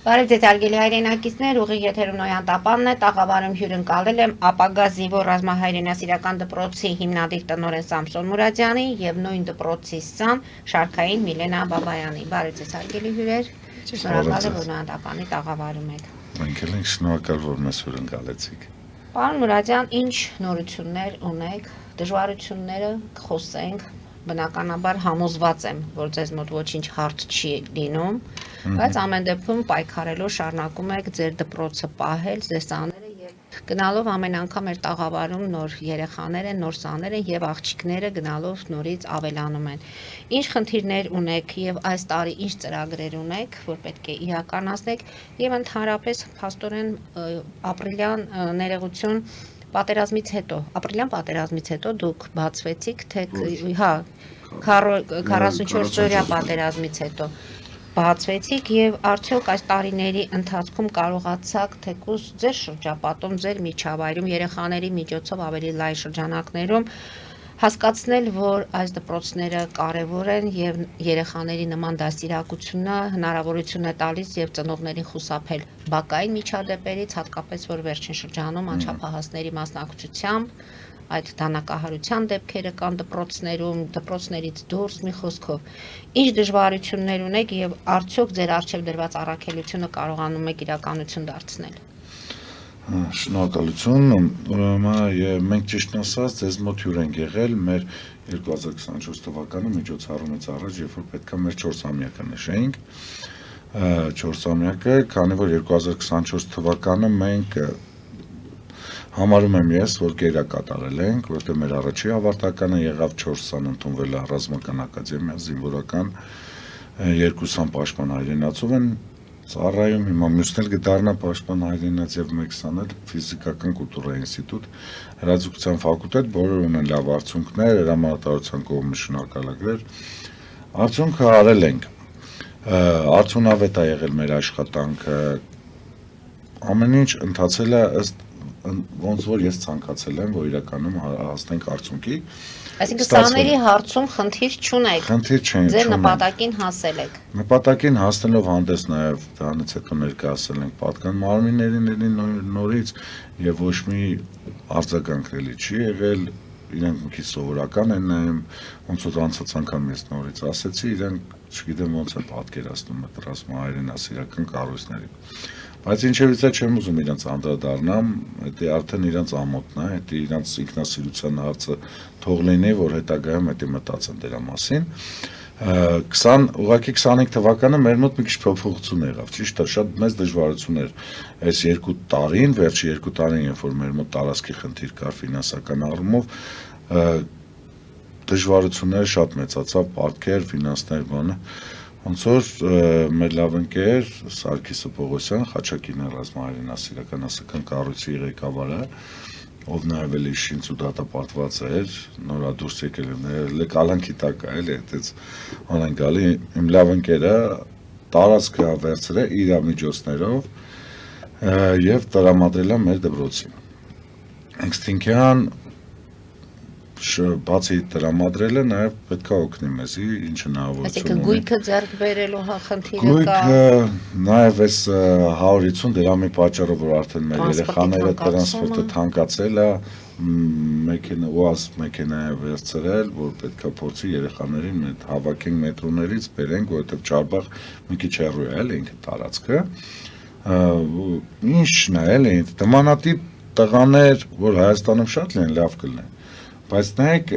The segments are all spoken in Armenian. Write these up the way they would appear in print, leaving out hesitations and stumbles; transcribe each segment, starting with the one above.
Բարև ձեզ արգելի հայրենակիցներ, ուղիղ եթերում Նոյան Տապանն է, տաղավարում հյուրընկալել եմ ապագա զինվոր ռազմահայրենասիրական դպրոցի հիմնադիր տնօրեն Սամսոն Մուրադյանի եւ նույն դպրոցի սան Շարքային Միլենա Բաբայանի։ Բարև ձեզ արգելի հյուրեր, շնորհակալ եմ, որ Նոյան Տապանի տաղավարում եք։ Մենք էլ ենք շնորհակալ, որ մեզ հյուրընկալեցիք։ Պարոն Մուրադյան, ինչ նորություններ ունեք, դժվարությունները խոսենք, բնականաբար համոզված եմ, որ ձեզ մոտ ոչինչ հարց չի լինում, բայց ամեն դեպքում պայքարելով շարունակում եք ձեր դպրոցը պահել, ձեր սաները եւ գնալով ամեն անգամ մեր տաղավարում նոր երեխաներ են, նոր սաներ են եւ աղջիկները գնալով նորից ավելանում են։ Ինչ խնդիրներ ունեք եւ այս տարի ինչ ծրագրեր ունեք, որ պետք է իրականացնեք եւ ընդհանրապես փաստորեն ապրիլյան ներողություն ապրիլյան պատերազմից հետո դուք բացվեցիք, թե 44-օրյա պատերազմից հետո բացվեցիք եւ արդյոք այս տարիների ընթացքում կարողացաք թեկուզ ձեր շրջապատում, ձեր միջավայրում երեխաների միջոցով ավելի լայն շրջանակներում հասկացնել, որ այս դպրոցները կարևոր են եւ երեխաների նման դաստիարակությունը հնարավորություն է տալիս եւ ծնողներին խուսափել բակային միջադեպերից, հատկապես որ վերջին շրջանում անչափահասների մասնակցությամբ այդ դանակահարության դեպքերը կան դպրոցներում, դպրոցներից դուրս մի խոսքով ինչ դժվարություններ ունեք եւ արդյոք ձեր արժեվ դրված առաքելությունը կարողանում եք իրականություն դարձնել։ Շնորհակալություն, ուրեմն մենք ճիշտն ասած ձեզ մոտ հյուր ենք եղել մեր 2024 թվականը միջոցառումից առաջ, երբ որ պետք է մեր 4-ամյակը նշենք, 4-ամյակը, քանի որ 2024 թվականը մենք համարում եմ ես, որ գերա կատարել ենք, որտեղ մեր առաջի ավարտականը եղավ 4 սան ընդունվել է ռազմական ակադեմիա, զինվորական 2 սան պաշտպան հայրենացով են ծառայում, հիմա մյուսն էլ կդառնա պաշտպան հայրենաց եւ 1 սան էլ ֆիզիկական կուլտուրայի ինստիտուտ, հրաձգության ֆակուլտետ, բոլորը ունեն լավ արդյունքներ, հրամանատարության կողմից շնորհակալագրեր, արդյունքը արել ենք, արդյունավետ է եղել մեր աշխատանքը, ամեն ինչ ընթացել է ըստ ոնց որ ես ցանկացել եմ, որ իրականում հասնենք արդյունքի։ Այսինքն սաների հարցում խնդիր չունեք։ Խնդիր չենք։ Ձեր նպատակին հասել եք։ Նպատակին հասնելով հանդես նաև դրանից հետո ներկայացել ենք պատկան մարմիններին նորից եւ ոչ մի արձագանքելի չի եղել, իրենք մի քիչ սովորական են նայում, ոնց որ անցած անգամ ես նորից ասեցի, իրենք չգիտեմ ոնց են պատկերացնում այդ ռազմահայրենասիրական կառույցներին։ Բայց ինչևից է չեմ ուզում իրենց անդրադառնամ, դա արդեն իրենց ամոթն է, դա իրենց ինքնասիրության հարցը թող լինի, որ հետագայում դա մտածեն դրա մասին։ 25 թվականը մեր մոտ մի քիչ փոփոխություն եղավ, ճիշտ է, շատ մեծ դժվարություններ այս 2 տարին, վերջի 2 տարին, երբ որ մեր մոտ տարածքի խնդիր կար ֆինանսական առումով, դժվարությունները շատ մեծացավ, պարտքեր, ֆինանսներ, բանը ոնց որ մեր լավ ընկեր Սարգիսը Պողոսյան, Խաչակիրն ռազմահայրենասիրական ասական կառույցի ղեկավարը, ով նաև էլի շինց ու դատապարտված էր, նորա դուրս եկել է կալանքի տակ է, էլի այդպես անեն գալի, իմ լավ ընկերը տարածքը վերցրել իր միջոցներով եւ տրամադրել է մեր դպրոցին։ Ինստինկտիվան բացի տրամադրելը նաև պետք է օգնի մեզ, ինչ հնարավորություն ունի։ Այսինքն գույքը ձեռք բերելու խնդիրը կա։ Գույքը նաև այս 150 դրամի պատճառով, որ արդեն մեր երեխաները տրանսպորտը թանկացել է, մեքենա ՈՒԱԶ մեքենա է վերցրել, որ պետք է փորձի երեխաներին հավաքենք մետրոներից, բերենք, որովհետև Չարբախ մի քիչ հեռու է, էլի ինքը տարածքը։ Ինչն է, էլի, նմանատիպ տղաներ, որ Հայաստանում շատ լինեն, լավ կլինեն։ Բայց նայեք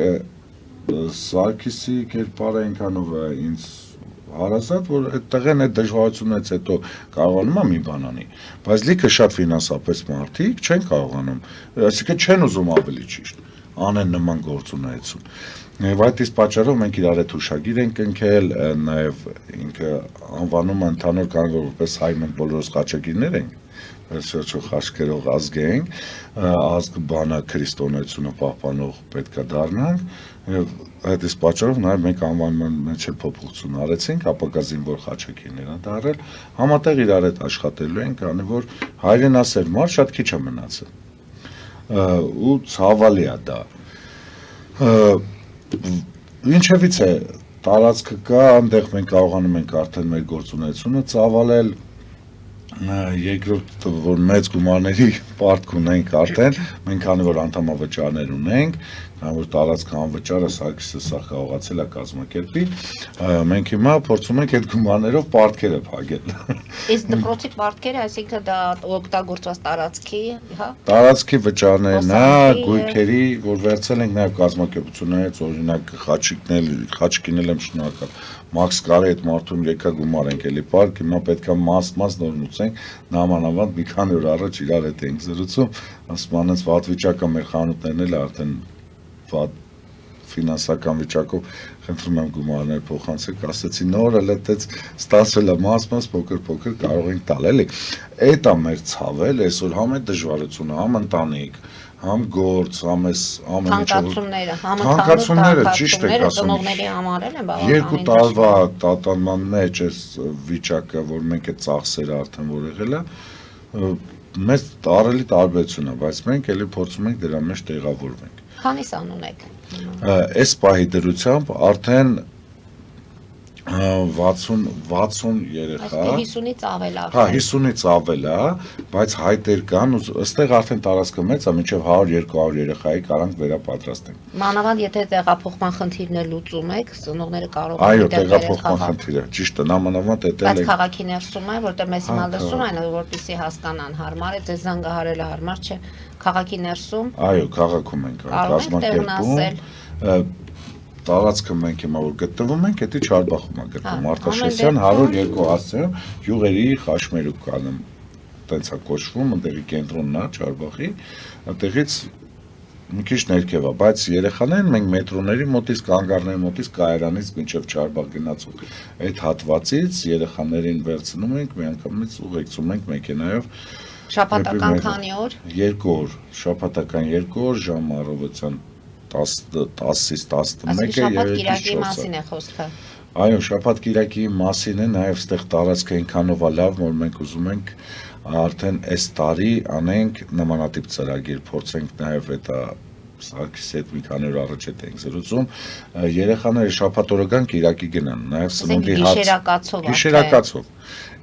Սարգիսի կերպարը այնքանով է ինձ հարազատ, որ այդ տղեն այդ դժվարությունից հետո կարողանում է մի բան անի, բայց լիքը շատ ֆինանսապես մարդիկ չեն կարողանում, այսինքն չեն ուզում ավելի ճիշտ անեն նման գործունեություն։ Եվ այդ իսկ պատճառով մենք իրար հետ հուշագիր ենք ընկել, նաև ինքը անվանում ընդհանուր կարգ որպես հայ մենք բոլորս խաչագիրներ ենք, վերջերս խաչքերով ազգ ենք, ազգ բանը քրիստոնեությունը պահպանող պետք է դառնանք, եւ այդ իսկ պատճառով նաև մենք անվանման մեջ էլ փոփոխություն արեցինք, ապակա զինվոր խաչագիրներ են դարձել, համատեղ իրար հետ աշխատելու ենք, քանի որ հայրենասեր մարդ շատ քիչ է մնացել։ Ու ցավալի է դա։ Ինչևից է տարածքը կա, այնտեղ մենք կարողանում ենք արդեն մեր գործունեությունը ծավալել, Երկրորդ որ մեծ գումարների պարտք ունենք արդեն, մենք քանի որ անդամավճարներ ունենք, քանի որ տարածքը անվճարը Սարգիսը սա կարողացել է կազմակերպի, մենք հիմա փորձում ենք այդ գումարներով պարտքերը փակել։ Իսկ դպրոցի պարտքերը, այսինքն դա օգտագործված տարածքի, հա? Տարածքի վճարներն, Ոսանքի, գույքերի, որ վերցել ենք նաև կազմակերպություններից, օրինակ Խաչիկինել եմ շնորհակալ։ Մաքս Կարի այդ մարդուն եկա գումար ենք էլի պարկ, հիմա պետքա մաս նորմուցենք, նամանավանդ մի քանի օր առաջ իրար հետ ենք զրուցում, ասում անենց վատ վիճակը մեր խանութներն էլ արդեն վատ ֆինանսական վիճակով խնդրում եմ գումարներ փոխանցեք, ասեցի նորը լետեց ստացվել է մաս փոքր կարող ենք տալ էլի։ Այդ է մեր ցավել, այսօր համ է դժվարությունը, համ ընտանիք, համ գործ, համ էս ամեն թանկացումները, ճիշտ եք ասում։ ծնողների համար էլ են Երկու տարվա տատանման մեջ այս վիճակը, որ մենք այդ ծախսերը արդեն որ եղել է, մեծ տարելի տարբերություն է, բայց մենք էլի փորձում ենք դրա մեջ տեղավորվենք։ Քանի սան ունեք։ Այս պահի դրությամբ արդեն 60 երեխա, 50-ից ավել է։ հա 50-ից ավել է, բայց հայտեր կան, ըստեղ արդեն տարածքը մեծ է, մինչև 100-200 երեխայի կարանք վերապատրաստենք։ Մանավանդ եթե տեղափոխման խնդիրներ լուծում եք, ծնողները կարող են Այո, տեղափոխման խնդիրը, ճիշտ է, նամանավանդ էտել բայց է։ քաղաքի ներսում է, որտեղ մեզ հիմա լսում են, որպեսզի հասկանան, հարմար է, ձեզ զանգահարելը հարմար չէ, քաղաքի ներսում։ Այո, քաղաքում ենք կազմակերպում։ Տարածքը մենք հիմա որ գտնվում ենք, դա Չարբախում է գտնվում, Արտաշեսյան 102 հասցեում յուղերի խաշմերուկ կանում, տենց է կոչվում, ընդեղի կենտրոնն է Չարբախի, այնտեղից մի քիչ ներքև է, բայց երեխաներն մենք մետրոների մոտից, կանգառների մոտից, կայարանից մինչև Չարբախ գնացող այդ հատվածից երեխաներին վերցնում ենք, միանգամից ուղեկցում ենք մեքենայով։ Շաբաթական քանի օր։ 2 օր, շաբաթական 2 օր ժամ առավոտյան 10-ից 11-ը շաբաթ կիրակի մասին է խոսքը։ Այո, շաբաթ կիրակի մասին է, նաև ստեղ տարածքը այնքանով է լավ, որ մենք ուզում ենք արդեն այս տարի անենք նմանատիպ ծրագիր, փորձենք նաև այդ Սարգիսի հետ մի քանի օր առաջ ենք զրուցում, երեխաները շաբաթ օրը գան կիրակի գնան, նաև սնունդի գիշերակացով։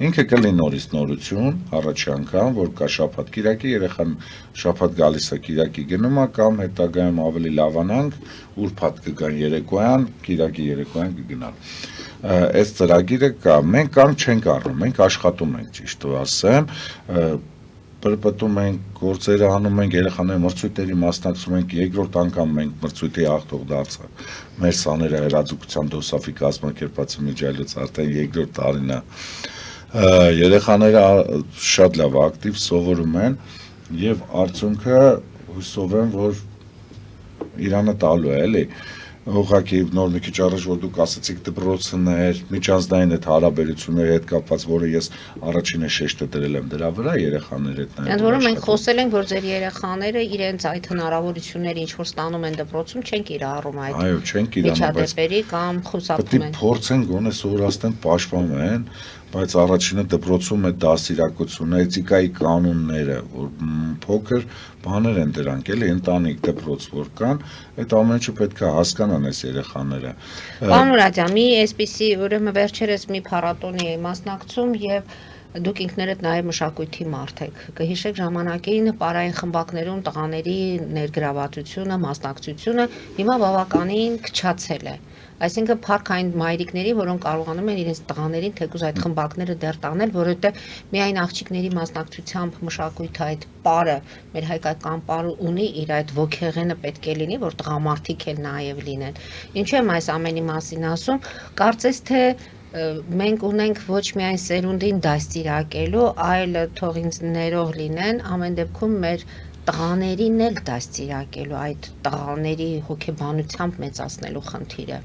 Ինքը կլինի նորից նորություն, առաջի անգամ, որ կա շաբաթ կիրակի, երեխան շաբաթ գալիս է կիրակի գնում է կամ հետագայում ավելի լավանանք, ուրբաթ կգան երեկոյան, կիրակի երեկոյան կգնան։ Այս ծրագիրը կա, մենք կանգ չենք առնում, մենք աշխատում ենք, ճիշտ ասեմ, պրպտում ենք, գործերը անում ենք, երեխաների մրցույթների մասնակցում ենք, երկրորդ անգամ մենք մրցույթի հաղթող դարձանք։ Մեր սաները հրաձգության դոսաֆի կազմակերպած միջայլոց արդեն երկրորդ տարին է։ Երեխաները շատ լավ ակտիվ սովորում են եւ արդյունքը հույսով եմ, որ Իրանը տալու է, էլի։ Ուղղակի նոր մի քիչ առաջ որ դուք ասացիք դպրոցներ, միջանձնային այդ հարաբերությունների հետ կապված, որը ես առաջինը շեշտը դրել եմ դրա վրա երեխաների հետ նաև։ Ընդ որում մենք խոսել ենք, որ ձեր երեխաները իրենց այդ հնարավորությունները ինչ որ ստանում են դպրոցում, չեն կիրառում այդ։ Այո, չեն կիրառում, բայց միջադեպերի կամ խուսափում պետք է են։ փորձեն գոնե սովորացնեն, պաշտպանեն, բայց առաջինը դպրոցում է դաստիարակությունը, էթիկայի կանոնները, որ փոքր բաներ են դրանք, էլի ընտանիք դպրոց որ կան, այդ ամենը պետք է հասկանան այս երեխաները։ Պարոն Մուրադյան, մի այսպիսի ուրեմն վերջերս մի փառատոնի էի մասնակցում եւ դուք ինքներդ նաև մշակույթի մարդ եք։ Կհիշեք ժամանակին պարային խմբակներում տղաների ներգրավվածությունը, մասնակցությունը հիմա բավականին քչացել է։ Այսինքն փառք այն մայրիկների, որոնք կարողանում են իրենց տղաներին թեկուզ այդ խմբակները դեռ տանել, որովհետև միայն աղջիկների մասնակցությամբ մշակույթը այդ պարը, մեր հայկական պարը ունի իր այդ ոգեղենը պետք է լինի, որ տղամարդիկ էլ նաև լինեն։ Ինչու եմ այս ամենի մասին ասում, կարծես թե մենք ունենք ոչ միայն սերունդին դաստիարակելու, այլ թող ինձ ներող լինեն, ամեն դեպքում մեր տղաներին էլ դաստիարակելու, այդ տղաների հոգեբանությամբ մեծացնելու խնդիրը։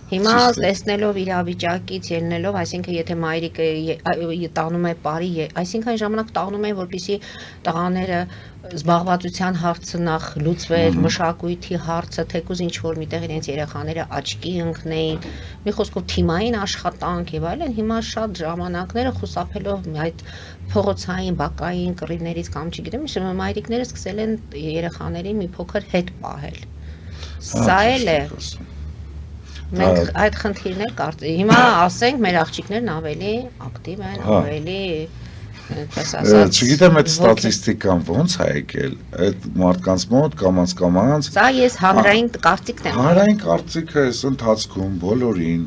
Հիմա տեսնելով իրավիճակից ելնելով, այսինքն եթե մայրիկը տանում է բարի, այսինքն ժամանակ տանում է, որպեսզի տղաները զբաղվածության հարցը նախ լուծվեր, մշակույթի հարցը, թեկուզ ինչ որ միտեղ իրենց երեխաները աչքի ընկնեին, մի խոսքով թիմային աշխատանք եւ այլն, հիմա շատ ժամանակները խուսափելով այդ փողոցային, բակային կռիվներից կամ չգիտեմ, մայրիկները սկսել են երեխաներին մի փոքր հետ պահել։ Սա էլ է։ Մենք այդ խնդիրներ հիմա ասենք մեր աղջիկներն ավելի ակտիվ են, ավելի այդպես ասած։ Չգիտեմ այդ ստատիստիկան ոնց է եկել, այդ մարդկանց մոտ կամաց Սա ես հանրային կարծիքն եմ։ հանրային կարծիքը այս ընթացքում բոլորին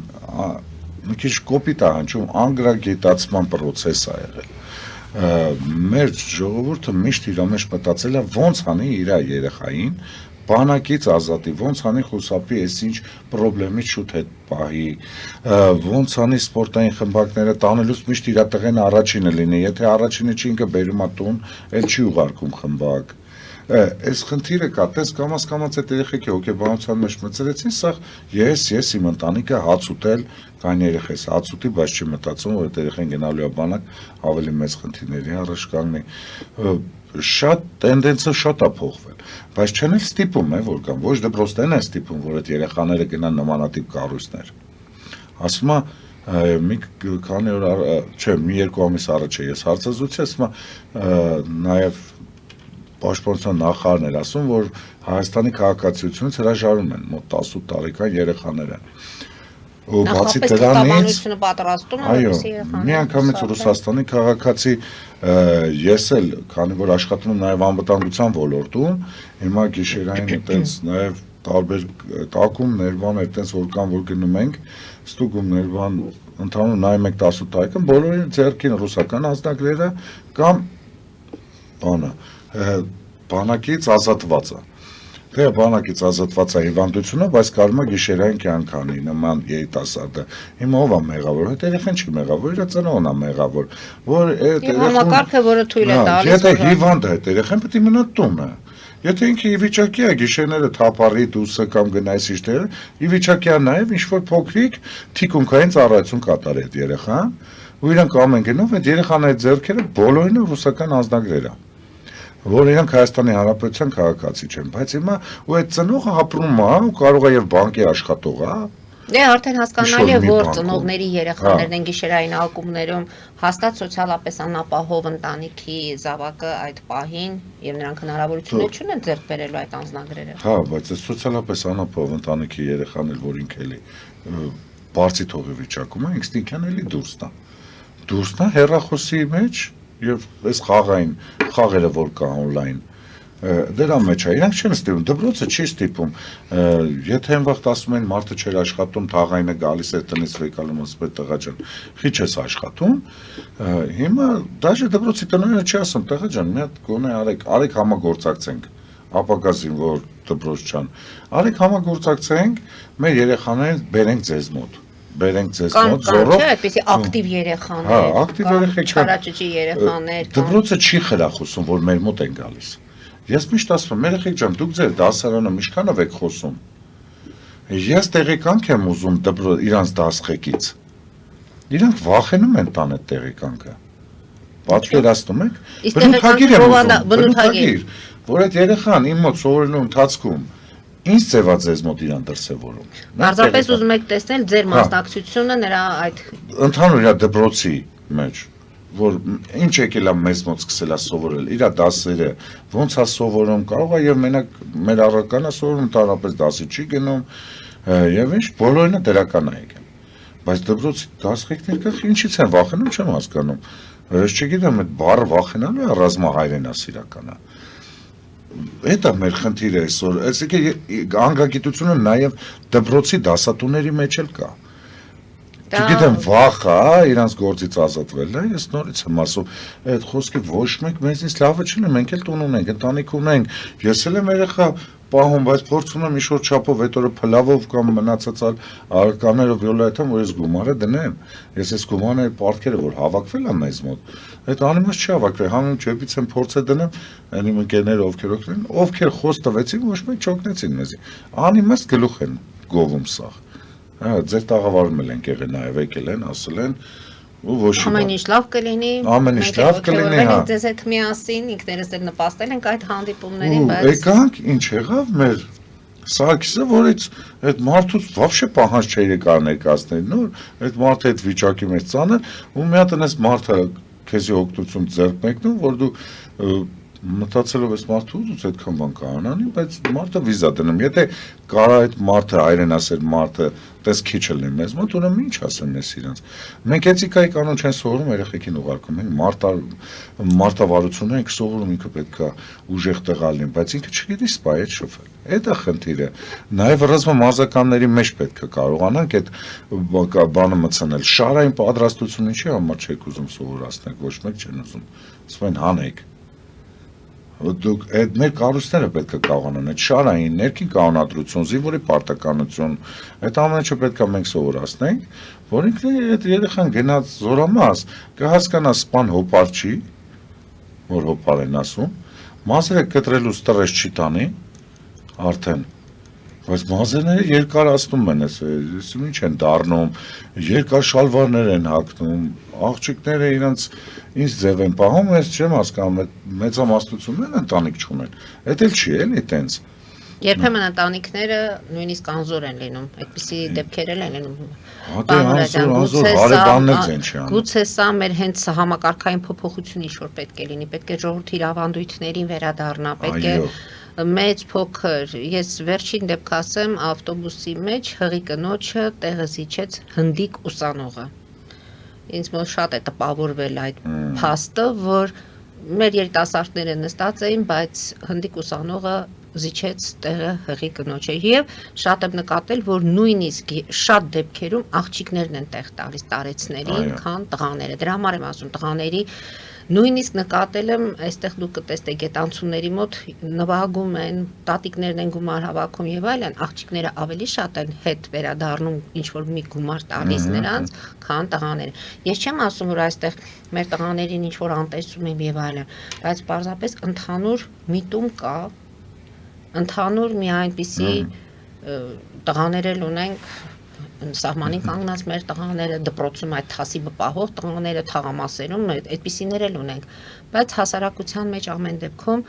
մի քիչ կոպիտ է հնչում, անգրագետացման process է եղել։ Մեր ժողովուրդը միշտ իր մեջ մտածել է ոնց անի իր երեխային բանակից ազատի, ոնց անի խուսափի այսինչ խնդրեմից շուտ հետ պահի, ոնց անի սպորտային խմբակները տանելուց միշտ իր տղեն առաջինը լինի, եթե առաջինը չի ինքը բերում է տուն, էլ չի ուղարկում խմբակ։ Այս խնդիրը կա, տես կամաց այդ երեխեքի հոգեբանության մեջ մտցրեցին, սա ես իմ ընտանիքը հաց ուտել, կան երեխես հաց ուտի, բայց չի մտածում, որ այդ երեխեն գնալու է բանակ, ավելի մեծ խնդիրների առաջ կանգնի։ Շատ տենդենսը շատ է փոխվել, բայց չեն էլ ստիպում է, որ կան, ոչ դպրոցներն են ստիպում, որ այդ երեխաները գնան նմանատիպ կառույցներ։ Ասում է մի քանի օր, չէ, մի երկու ամիս առաջ ես հարցազրույցի, ասում է նաև Պաշտպանության նախարարն էր ասում, որ Հայաստանի քաղաքացիությունից հրաժարում են մոտ 18 տարեկան երեխաները։ Ու բացի դրանից, այո, մի անգամից Ռուսաստանի քաղաքացի ես էլ, քանի որ աշխատում եմ նաև անվտանգության ոլորտում, հիմա գիշերային այտենց նաև տարբեր տակումներ, բաներ, այտենց որ կան, որ գնում ենք, ստուգումներ, բան, ընդհանուր նայում ենք 18 տարեկան, բոլորի ձեռքին ռուսական ազդագրերը կամ բանը բանակից ազատված է։ Դե բանակից ազատված է հիվանդությունը, բայց կարում է գիշերային կյանք անի նման երիտասարդը։ Հիմա ով է մեղավոր, այդ երեխան չի մեղավոր, իր ծնողն է մեղավոր, որ այդ համակարգը, որը թույլ է տալիս։ Եթե հիվանդ է այդ երեխան, պետք է մնա տունը։ Եթե ինքը ի վիճակի է գիշերները թափառի դուսը կամ գնայ սիշտերը, ի վիճակի է նաև ինչ-որ փոքրիկ թիկունքային ծառայություն կատարի այդ երեխան, ու իրանք ամեն գնով այդ երեխաների ձեռքերը բոլորին ռուսական ազդագրեր է, որ իրանք Հայաստանի Հանրապետության քաղաքացի չեն, բայց հիմա ու այդ ծնողը ապրում է ու կարող է եւ բանկի աշխատող է։ Դե արդեն հասկանալի է, որ ծնողների երեխաներն են գիշերային ակումբներում հաստատ սոցիալապես անապահով ընտանիքի զավակը այդ պահին եւ նրանք հնարավորություն չունեն ձեռք բերելու այդ անձնագրերը։ Հա, բայց այս սոցիալապես անապահով ընտանիքի երեխան էլ որ ինքը էլի բարձի թողի վիճակում է, ինքնին էլի դուրս նա հեռախոսի մեջ եւ այս խաղային խաղերը որ կա on-line դրա մեջ է, իրանք չեն ստիպում, դպրոցը չի ստիպում, եթե այն վաղտ ասում են մարդը չէր աշխատում, թաղայինը գալիս է տնից վեկալում, ասում է տղա ջան, քիչ ես աշխատում, հիմա դաժե դպրոցի տնօրենը չի ասում, տղա ջան, մի հատ գոնե արեք համագործակցենք, ապագա զինվոր դպրոց ջան, արեք համագործակցենք, մեր երեխաներին բերենք ձեզ մոտ։ Բերենք ձեզ մոտ զորով։ Չէ, այդպեսի ակտիվ երեխաներ։ Հա, ակտիվ երեխեք։ Չարաճճի երեխաներ։ Դպրոցը չի խրախուսում, որ մեր մոտ են գալիս։ Ես միշտ ասում եմ, երեխեք ջան, դուք ձեր դասարանում ինչքանով եք խոսում։ Ես տեղեկանք եմ ուզում իրանց դասղեկից։ Իրանք վախենում են տան այդ տեղեկանքը։ Պատկերացնում եք։ Բնութագիր եմ ուզում, բնութագիր, որ այդ երեխան իմ մոտ սովորելու ընթացքում ինչ ձևա ձեզ մոտ իրան դրսևորում։ Պարզապես ուզում եք տեսնել ձեր մասնակցությունը նրա այդ ընդհանուր իր դպրոցի մեջ, որ ինչ եկել է մեզ մոտ սկսել է սովորել, իր դասերը, ոնց է սովորում, կարող է եւ մենակ մեր առարկանա սովորում, ընդհանրապես դասի չի գնում, եւ ինչ բոլորինը դրական է եկել։ Բայց դպրոցի դասղեկները ինչից են վախենում, չեմ հասկանում։ Ես չգիտեմ, այդ բառը վախենալու է ռազմահայրենասիրականը։ Դա մեր խնդիրը այսօր, այսինքն անգագիտությունը նաև դպրոցի դասատուների մեջ էլ կա։ Չգիտեմ, վախ է, իրանց գործից ազատվել է, ես նորից եմ ասում, այդ խոսքը ոչ մեկ մեզնից լավը չունի, մենք էլ տուն ունենք, ընտանիք ունենք, ես էլ եմ երեխա պահում, բայց փորձում եմ ինչ-որ չափով այդ օրը փլավով կամ մնացած արկաներով յոլայթամ, որ ես գումարը դնեմ, ես այս գումարների պարտքերը, որ հավաքվել է մեզ մոտ, այդ անիմաստ չի հավաքվել, հանուն չեպից եմ փորձը դնեմ, այն իմ ընկերները ովքեր խոս տվեցին, ոչ մեկ չօգնեցին մեզի, անիմաստ գլուխ են գովում սաղ, ձեր տաղավարում էլ ենք եղել նաև եկել են, ասել են, ու ոչ ամեն ինչ լավ կլինի, ամեն ինչ լավ կլինի, հա։ Ձեզ հետ միասին ինքներս էլ նպաստել ենք այդ հանդիպումներին, բայց Եկանք ինչ եղավ մեր Սարգիսը, որից այդ մարդուց вообще պահանջ չէր եկար ներկայացնել, նոր այդ մարդը այդ վիճակի մեջ ծանր, ու մի հատ այնպես մարդը քեզի օգնություն ձեռք մեկնում, որ դու մտածելով ես մարդու ուզուց այդքան բան կանանի, բայց մարդը վիզա դնում։ Եթե կարա այդ մարդը հայրենասեր մարդը տես քիչ լինի մեզ մոտ, ուրեմն ինչ ասեմ ես իրենց։ Մենք էթիկայի կանոն չեն սովորում, երեխեքին ուղարկում ենք, մարտավարություն ենք սովորում, ինքը պետքա ուժեղ տղա լինի, բայց ինքը չգիտի սպայ այդ շոֆել։ Այդ է խնդիրը։ Նաև ռազմա մարզականների մեջ պետքա կարողանանք այդ բանը մտցնել։ Շարային պատրաստությունը ինչի համար չեք ուզում սովորացնել, ոչ մեկ չեն ուզում։ Ասում են հանեք։ Դուք այդ մեր կառույցները պետք է կարողանան այդ շարային ներքին կանոնադրություն, զինվորի պարտականություն, այդ ամենը պետք է մենք սովորացնենք, որ ինքն այդ երեխան գնաց զորամաս, կհասկանա սպան հոպար չի, որ հոպար են ասում, մազերը կտրելուց տրես չի տանի, արդեն, բայց մազերները երկարացնում են, ինչ են դառնում, երկար շալվարներ են հագնում, աղջիկները իրենց ինչ ձև են պահում, ես չեմ հասկանում, մեծամասնությունն ընտանիք չունեն, այդ էլ չի էլի տենց։ Երբեմն ընտանիքները նույնիսկ անզոր են լինում, այդպիսի դեպքեր են լինում։ Անզոր հարևաններ են չի անում։ Գուցե սա մեր հենց համակարգային փոփոխություն ինչ-որ պետք է լինի, պետք է ժողովրդի իրավանդույթներին վերադառնա, պետք է մեծ փոքր, ես վերջին դեպք ասեմ, ավտոբուսի մեջ հղի կնոջը տեղը զիջեց հնդիկ ուսանողը։ Ինձ մոտ շատ է տպավորվել այդ փաստը, որ մեր երիտասարդները նստած էին, բայց հնդիկ ուսանողը զիջեց տեղը հղի կնոջը եւ շատ եմ նկատել, որ նույնիսկ շատ դեպքերում աղջիկներն են տեղ տալիս տարեցներին, քան տղաները։ Դրա համար եմ ասում, տղաների նույնիսկ նկատել եմ, այստեղ դուք կտեսնեք գետանցուների մոտ նվագում են, տատիկներն են գումար հավաքում եւ այլն, աղջիկները ավելի շատ են հետ վերադառնում, ինչ որ մի գումար տալիս նրանց, քան տղաները։ Ես չեմ ասում, որ այստեղ մեր տղաներին ինչ որ անտեսում են եւ այլն, բայց պարզապես ընդհանուր միտում կա, ընդհանուր մի այնպիսի տղաներ էլ ունենք սահմանին կանգնած մեր տղաները դպրոցում այդ թասիբը պահող տղաները թաղամասերում այդպիսիներ էլ ունենք, բայց հասարակության մեջ ամեն դեպքում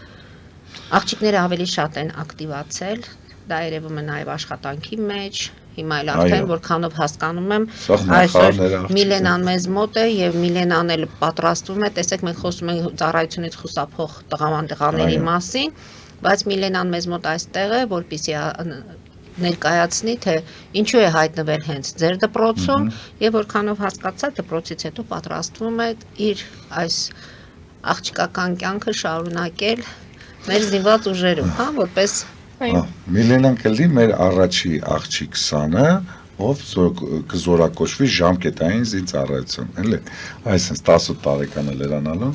աղջիկները ավելի շատ են ակտիվացել, դա երևում է նաև աշխատանքի մեջ, հիմա էլ արդեն որքանով հասկանում եմ, այսօր Միլենան մեզ մոտ է եւ Միլենան էլ պատրաստվում է, տեսեք մենք խոսում ենք ծառայությունից խուսափող տղաների մասին, բայց Միլենան մեզ մոտ այստեղ է, որպեսզի ներկայացնի, թե ինչու է հայտնվել հենց ձեր դպրոցում եւ որքանով հասկացա դպրոցից հետո պատրաստվում է իր այս աղջիկական կյանքը շարունակել մեր զինված ուժերում, հա, որպես Միլենան կլի մեր առաջի աղջիկ Սանը, ով կզորակոչվի ժամկետային զինծառայություն, էլի, այսինքն 18 տարեկան է լրանալու,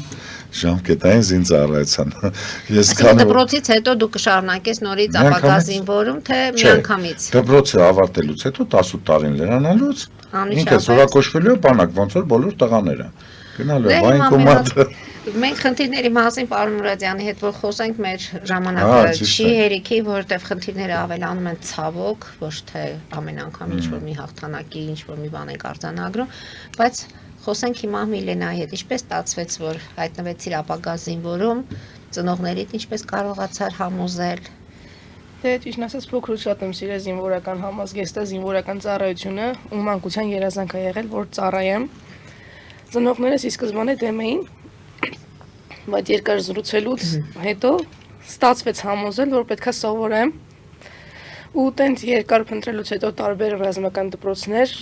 ժամկետային զինծառայություն։ Այսինքն դպրոցից հետո դու կշարունակես նորից ապագա զինվորում, թե միանգամից։ Դպրոցը ավարտելուց հետո 18 տարին լրանալուց ինքը զորակոչվելու է բանակ, ոնց որ բոլոր տղաները։ Գնալու է վայնկոմատը։ Մենք խնդիրների մասին պարոն Մուրադյանի հետ որ խոսենք մեր ժամանակը չի հերիքի, որովհետև խնդիրները ավելանում են ցավոք, ոչ թե ամեն անգամ ինչ-որ մի հաղթանակի, ինչ-որ մի բան ենք արձանագրում, բայց խոսենք հիմա Միլենայի հետ, ինչպես ստացվեց, որ հայտնվեցիր ապագա զինվորում, ծնողներիդ ինչպես կարողացար համոզել։ Դե ճիշտ ասած փոքրուց շատ եմ սիրել զինվորական համազգեստը, զինվորական ծառայությունը, ու մանկության երազանք է եղել, որ ծառայեմ։ Ծնողներս ի սկզբանե դեմ էին, բայց երկար զրուցելուց հետո ստացվեց համոզել, որ պետքա սովորեմ, ու տենց երկար փնտրելուց հետո տարբեր ռազմական դպրոցներ,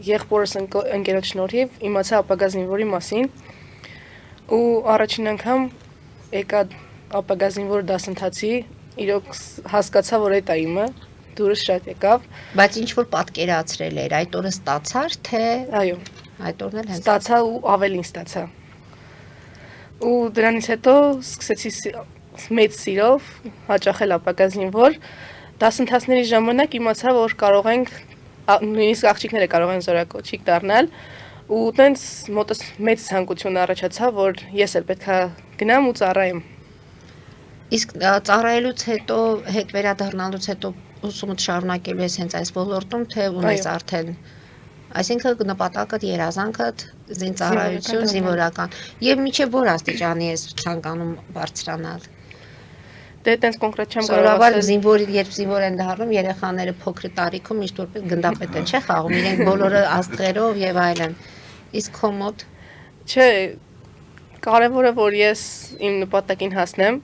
եղբորս ընկերոջ շնորհիվ իմացա ապագա զինվորի մասին, ու առաջին անգամ եկա ապագա զինվոր դասընթացի, իրոք հասկացա, որ այդ է իմը, դուրս շատ եկավ։ Բայց ինչ որ պատկերացրել էր, այդ օրը ստացար, թե այո, այդ օրն էլ հենց ստացա ու ավելին ստացա։ Ու դրանից հետո սկսեցի մեծ սիրով հաճախել ապագա զինվոր, դասընթացների ժամանակ իմացա, որ կարող ենք, նույնիսկ աղջիկները կարող են զորակոչիկ դառնալ, ու տենց մոտս մեծ ցանկություն առաջացավ, որ ես էլ պետքա գնամ ու ծառայեմ։ Իսկ ծառայելուց հետո, հետ վերադառնալուց հետո ուսումդ շարունակելու ես հենց այս ոլորտում, թե ունես արդեն, այսինքն նպատակդ, երազանքդ զինծառայություն, զինվորական, եւ միջև որ աստիճանի ես ցանկանում բարձրանալ։ Դե տենց կոնկրետ չեմ կարող ասել։ Երբ զինվոր են դառնում, երեխաները փոքր տարիքում միշտ որպես գնդապետ են, չէ՞ խաղում, իրենք բոլորը աստղերով եւ այլն։ Իսկ քո մոտ չէ, Կարևորը որ ես իմ նպատակին հասնեմ,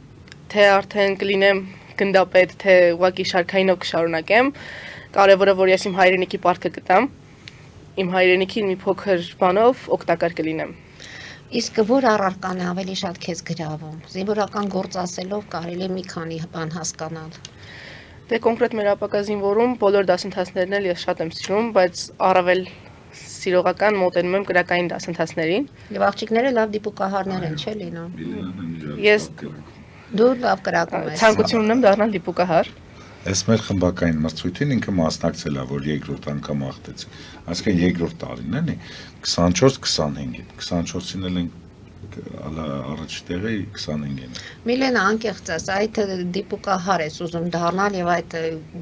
թե արդեն կլինեմ գնդապետ, թե ուղղակի շարքայինով կշարունակեմ, կարևորը որ ես իմ հայրենիքի պարտքը գտամ, իմ հայրենիքին մի փոքր բանով օգտակար կլինեմ։ Իսկ որ առարկան է ավելի շատ քեզ գրավում։ Զինվորական գործ ասելով կարելի է մի քանի բան հասկանալ։ Դե կոնկրետ մեր ապակա զինվորում բոլոր դասընթացներն էլ ես շատ եմ սիրում, բայց առավել սիրողական մոտենում եմ կրակային դասընթացներին։ Եվ աղջիկները լավ դիպուկահարներ են, չէ՞ լինում։ Ես Դու լավ կրակում ես։ ցանկություն ունեմ դառնալ դիպուկահար։ Այս մեր խմբակային մրցույթին ինքը մասնակցել է, որ երկրորդ անգամ հաղթեց։ Այսինքն երկրորդ տարին էլի 24-25-ին։ 24-ին էլ են առաջ տեղը 25-ին։ Միլենա, անկեղծ ես, այդ դիպուկահար ես ուզում դառնալ եւ այդ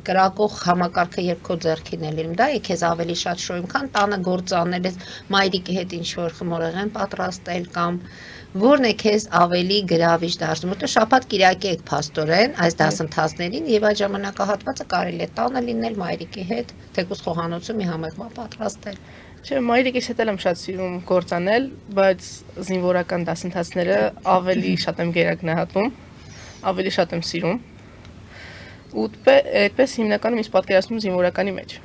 կրակող համակարգը երբ քո ձեռքին է լինում, դա է քեզ ավելի շատ շոյում, քան տանը գործ անել ես մայրիկի հետ ինչ որ խմորեղեն պատրաստել կամ որն է քեզ ավելի գրավիչ դարձնում, որտեղ շաբաթ կիրակի եք փաստորեն այս դասընթացներին եւ այդ ժամանակահատվածը կարելի է տանը լինել մայրիկի հետ, թեկուզ խոհանոցում մի համեղմա պատրաստել։ Չէ, մայրիկիս հետ էլ եմ շատ սիրում գործ անել, բայց զինվորական դասընթացները ավելի շատ եմ գերագնահատում, ավելի շատ եմ սիրում։ Ու այդպես հիմնականում ինձ պատկերացնում զինվորականի մեջ։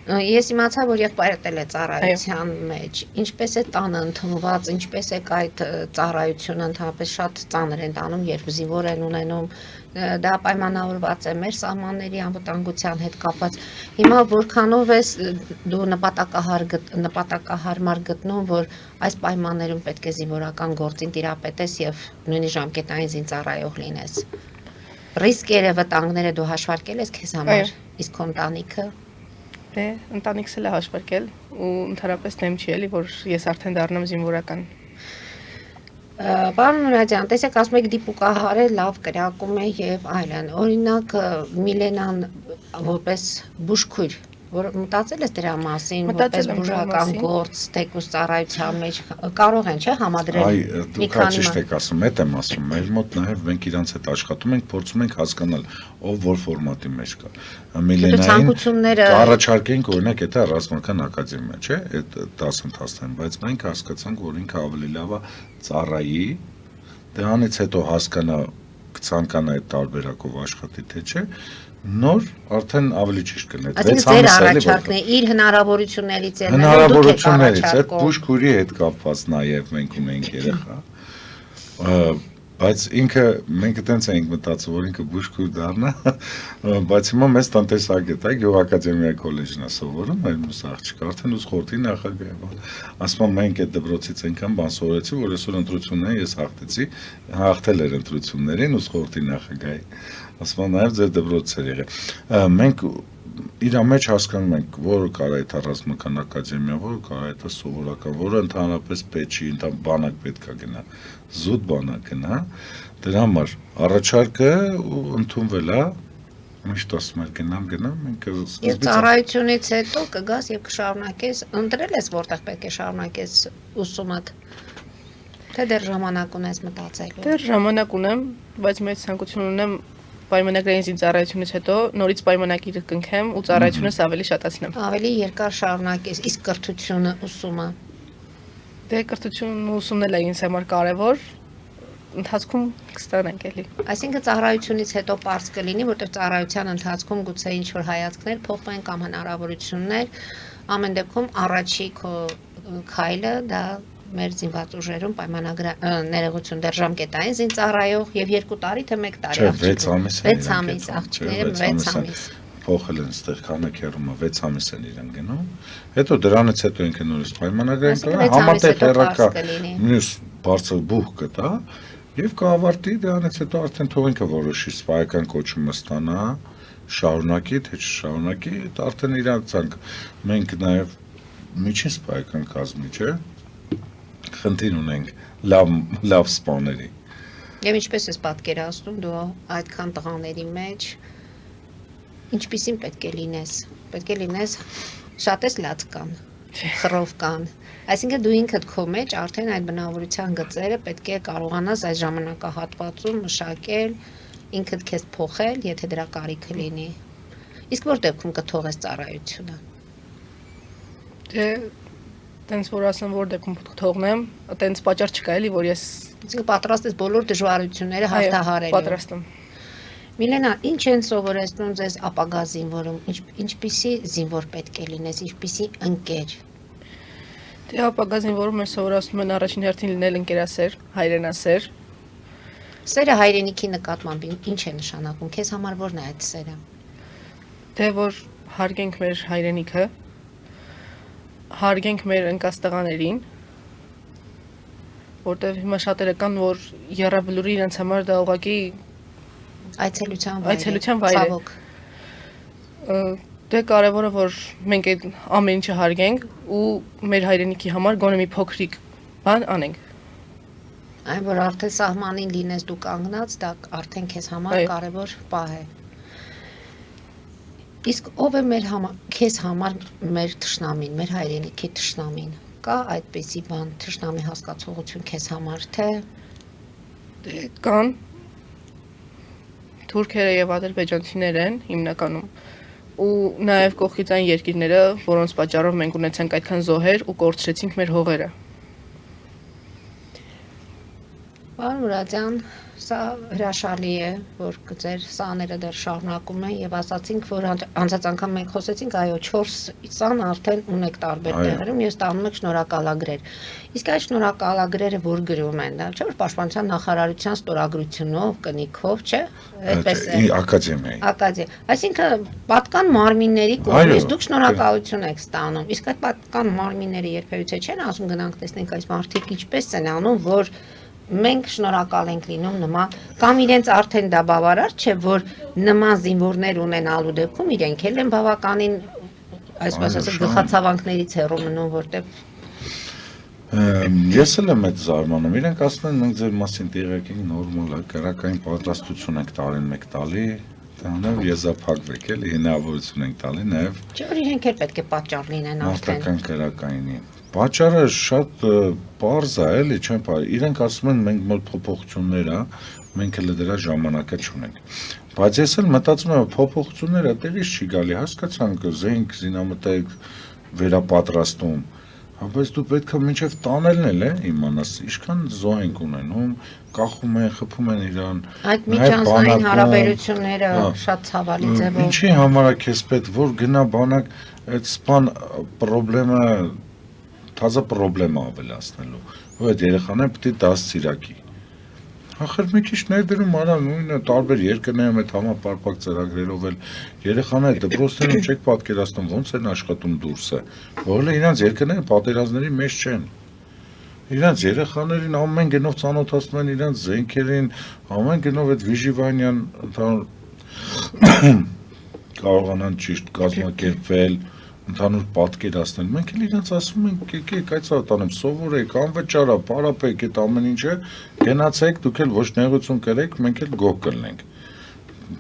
Ես իմացա, որ եղբայրդ էլ է ծառայության մեջ։ Ինչպես է տանը ընդունված, ինչպես է այդ ծառայությունը ընդհանրապես շատ ծանր են տանում, երբ զինվոր են ունենում, դա պայմանավորված է մեր սահմանների անվտանգության հետ կապված։ Հիմա որքանով ես դու նպատակահարմար գտնում, որ այս պայմաններում պետք է զինվորական գործին տիրապետես եւ նույնիսկ ժամկետային զինծառայող լինես։ Ռիսկերը, վտանգները դու հաշվարկել ես քեզ համար, իսկ քո ընտանիքը։ Դե ընտանիքս էլ է հաշվարկել ու ընդհանրապես դեմ չի էլի, որ ես արդեն դառնամ զինվորական։ Պարոն Մուրադյան, տեսեք, ասում եք դիպուկահար է, լավ կրակում է եւ այլն։ Օրինակ Միլենան որպես բուժքույր, որ մտածել ես դրա մասին, որպես բուժական գործ, թեկուզ ծառայության մեջ կարող են, չէ՞, համադրել մի քանի ճիշտ եք ասում, այդ եմ ասում, մեր մոտ նաև մենք իրանց հետ աշխատում ենք, փորձում ենք հասկանալ ով որ ֆորմատի մեջ կա։ Միլենային առաջարկենք օրինակ եթե ռազմական ակադեմիա, չէ՞, այդ դասընթացն, բայց մենք հասկացանք, որ ինքը ավելի լավ է ծառայի, դրանից հետո հասկանա կցանկանա այդ տարբերակով աշխատի, թե չէ։ Նոր արդեն ավելի ճիշտ կլինի։ Ձեր առաջարկն է իր հնարավորություններից է։ Հնարավորություններից այդ բուժքույրի հետ կապված նաև մենք ունենք երեխա։ Բայց ինքը մենք այտենց էինք մտածում, որ ինքը բուժքույր դառնա, բայց հիմա մեծ տնտեսագետ է, գյուղակադեմիայի քոլեջն է սովորում, այլ մյուս աղջիկը արդեն ուս խորհրդի նախագահ է։ Ասում մենք այդ դպրոցից այնքան բան սովորեցի, որ այսօր ընտրություններին ես հաղթեցի, հաղթել էր ընտրություններին ուս խորհրդի նախագահի։ Ասում նաև ձեր դպրոցից էր եղել։ Մենք իր մեջ հասկանում ենք, որը կարա այդ ռազմական ակադեմիա, որը կարա այդ սովորական, որը ընդհանրապես պետք չի, բանակ պետք է գնա, զուտ բանակ գնա, դրա համար առաջարկը ընդունվել է, միշտ ասում եմ գնամ, մենք Եվ ծառայությունից հետո կգաս եւ կշարունակես, ընտրել ես որտեղ պետք է շարունակես ուսումդ, թե դեռ ժամանակ ունես մտածելու։ Դեռ ժամանակ ունեմ, բայց մեծ ցանկություն ունեմ պայմանագրային զինծառայությունից հետո նորից պայմանագիրը կնքեմ ու ծառայությունս ավելի շատացնեմ։ Ավելի երկար շարունակես, իսկ կրթությունը, ուսումը։ Դե կրթությունն ու ուսումն էլ է ինձ համար կարևոր, ընթացքում կստանանք էլի։ Այսինքն ծառայությունից հետո པարզ կլինի, որտեղ ծառայության ընթացքում գուցե ինչ-որ հայացքներ փոխվեն կամ հնարավորություններ, ամեն դեպքում առաջի քո քայլը դա մեր զինված ուժերում ներողություն դեռ ժամկետային զինծառայող եւ 2 տարի թե 1 տարի աղջիկները 6 ամիս աղջիկները 6 ամիս փոխել են այդտեղ քանակերումը 6 ամիս են իրեն գնում հետո դրանից հետո ինքը նորից պայմանագրային համատեղ հերակա մյուս բարձր բուհ կտա եւ կավարտի դրանից հետո արդեն թող ինքը որոշի սպայական կոչումը ստանա շարունակի թե չշարունակի դա արդեն իրանց ցանկ մենք նաեւ միջին սպայական կազմի չէ խնդիր ունենք լավ սպաների։ Եվ ինչպես ես պատկերացնում դու այդքան տղաների մեջ ինչպիսին պետք է լինես շատես լաց կան, խռով կան, այսինքն դու ինքդ քո մեջ արդեն այդ բնավորության գծերը պետք է կարողանաս այս ժամանակահատվածում մշակել, ինքդ քեզ փոխել, եթե դրա կարիքը լինի։ Իսկ որ դեպքում կթողես ծառայությունը։ Դե Տենց որ ասեմ, որ դեպքում թողնեմ, տենց պատճառ չկա էլի, որ ես Իսկ պատրաստ ես բոլոր դժվարությունները հաղթահարելու։ պատրաստ եմ։ Միլենա, ինչ են սովորեցնում ձեզ ապագա զինվորում, ինչպիսի զինվոր պետք է լինես, ինչպիսի ընկեր։ Դե ապագա զինվորում ես սովորացնում են առաջին հերթին լինել ընկերասեր, հայրենասեր։ Սերը հայրենիքի նկատմամբ ինչ է նշանակում, քեզ համար ո՞րն է այդ սերը։ Դե որ հարգենք մեր հայրենիքը, հարգենք մեր ընկած տղաներին, որտեղ հիմա շատերը կան, որ եռաբլուրի իրենց համար դա ուղղակի Այցելության վայր է։ ցավոք։ Դե կարևորը որ մենք այդ ամեն ինչը հարգենք ու մեր հայրենիքի համար գոնե մի փոքրիկ բան անենք։ Այն որ արդեն սահմանին լինես դու կանգնած, դա արդեն քեզ համար Այո։ կարևոր պահ է։ Իսկ ով է քեզ համար մեր թշնամին, մեր հայրենիքի թշնամին։ Կա այդպիսի բան, թշնամի հասկացողություն քեզ համար, թե Դե կան թուրքերը եւ ադրբեջանցիներ են հիմնականում ու նաեւ կողքից այն երկիրները, որոնց պատճառով մենք ունեցանք այդքան զոհեր ու կորցրեցինք մեր հողերը։ Պարոն Մուրադյան, սա հրաշալի է, որ ձեր սաները դեռ շարունակում են եւ ասացինք, որ անցած անգամ մենք խոսեցինք, այո, 4 սան արդեն ունեք տարբեր Այո։ տեղերում եւ ստանում եք շնորհակալագրեր։ Իսկ այդ շնորհակալագրերը որ գրում են, դա չէ՞ որ Պաշտպանության նախարարության ստորագրությունով, կնիքով, չէ՞։ Այդպես է։ Ակադեմիայի։ Ակադեմիա։ Այսինքն պատկան մարմինների կողմից դուք շնորհակալություն եք ստանում։ Իսկ այդ պատկան մարմինները երբևիցե չեն ասում գնանք տեսնենք այս մարդիկ ինչպես են անում, որ մենք շնորհակալ ենք լինում նման կամ իրենց արդեն դա բավարար չէ, որ նման զինվորներ ունենալու դեպքում իրենք էլ են բավականին այսպես ասած գլխացավանքներից հեռու մնում, որտեղ Ես էլ եմ այդ զարմանում։ Իրենք ասում են մենք ձեր մասին տեղյակ ենք, նորմալ է, քրակային պատրաստություն ենք տարին մեկ տալի, տանով եզափակվեք էլի, հնարավորություն ենք տալի նաև չէ որ իրենք էլ պետք է պատճառ լինեն արդեն։ մարտական քրակայինի։ Պատճառը շատ պարզ է, էլի, չեմ բարի։ Իրենք ասում են մենք մոտ փոփոխություններ է, մենք էլ դրա ժամանակը չունենք։ Բայց ես էլ մտածում եմ փոփոխությունները տեղից չի գալի, հասկացանք զենք, զինամթերք վերապատրաստում։ Բայց դու պետք է մինչև տանելն էլ է իմանաս, ինչքան զոհ ենք ունենում, կախում են, խփում են իրան։ Այդ միջանցային հարաբերությունները շատ ցավալի ձևով։ Ինչի համար է քեզ պետք որ գնա բանակ այդ սպան խնդրը թազա խնդրը ավելացնելու, որ այդ երեխաները պետք է դասցիրակի։ Ախր մի քիչ ներդրում արա նույնը տարբեր երկրներում այդ համապարփակ ծրագրերով էլ երեխաները դպրոցներում չեք պատկերացնում ոնց են աշխատում դուրսը, որը իրանց երկրները պատերազմների մեջ չեն։ Իրանց երեխաներին ամեն գնով ծանոթացնում են իրանց զենքերին, ամեն գնով այդ վիժիվանյան կարողանան ճիշտ կազմակերպվել, ընդհանուր պատկերացնել։ Մենք էլ իրանց ասում ենք, եկեք այդ տանեմ, սովորեք, անվճար է, պարապեք այդ ամեն ինչը, գնացեք, դուք էլ ոչ նեղություն կրեք, մենք էլ գոհ կլինենք։